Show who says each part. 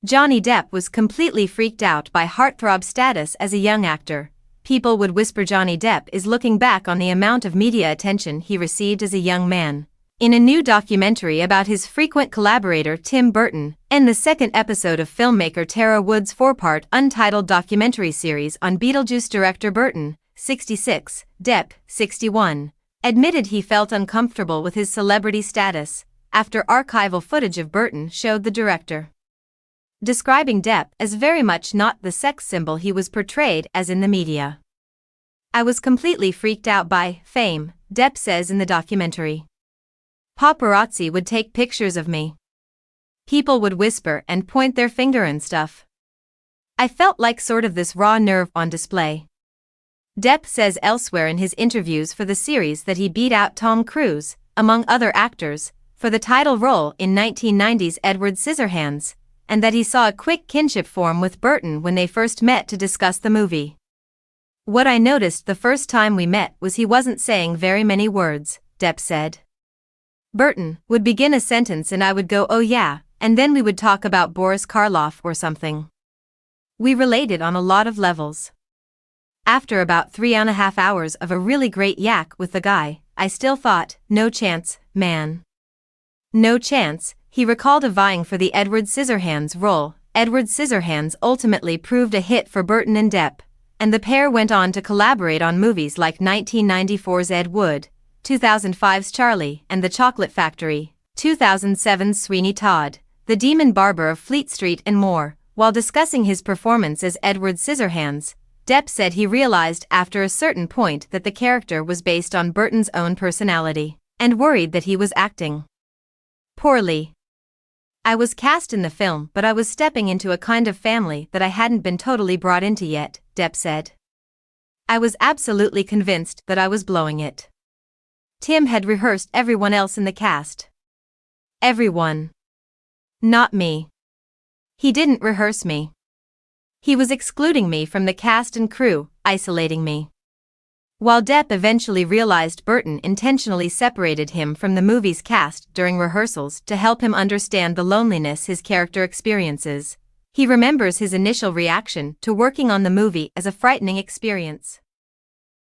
Speaker 1: Johnny Depp was completely freaked out by Heartthrob's status as a young actor. People would whisper Johnny Depp is looking back on the amount of media attention he received as a young man. In a new documentary about his frequent collaborator Tim Burton, and the second episode of filmmaker Tara Wood's four-part untitled documentary series on Beetlejuice director Burton, 66, Depp, 61, admitted he felt uncomfortable with his celebrity status, after archival footage of Burton showed the director describing Depp as very much not the sex symbol he was portrayed as in the media. "I was completely freaked out by fame," Depp says in the documentary. "Paparazzi would take pictures of me. People would whisper and point their finger and stuff. I felt like sort of this raw nerve on display." Depp says elsewhere in his interviews for the series that he beat out Tom Cruise, among other actors, for the title role in 1990's Edward Scissorhands, and that he saw a quick kinship form with Burton when they first met to discuss the movie. "What I noticed the first time we met was he wasn't saying very many words," Depp said. "Burton would begin a sentence and I would go, 'Oh yeah,' and then we would talk about Boris Karloff or something. We related on a lot of levels. After about 3.5 hours of a really great yak with the guy, I still thought, no chance, man. No chance." He recalled vying for the Edward Scissorhands role. Edward Scissorhands ultimately proved a hit for Burton and Depp, and the pair went on to collaborate on movies like 1994's Ed Wood, 2005's Charlie and the Chocolate Factory, 2007's Sweeney Todd, The Demon Barber of Fleet Street and more. While discussing his performance as Edward Scissorhands, Depp said he realized after a certain point that the character was based on Burton's own personality, and worried that he was acting poorly. "I was cast in the film, but I was stepping into a kind of family that I hadn't been totally brought into yet," Depp said. "I was absolutely convinced that I was blowing it. Tim had rehearsed everyone else in the cast. Everyone. Not me. He didn't rehearse me. He was excluding me from the cast and crew, isolating me." While Depp eventually realized Burton intentionally separated him from the movie's cast during rehearsals to help him understand the loneliness his character experiences, he remembers his initial reaction to working on the movie as a frightening experience.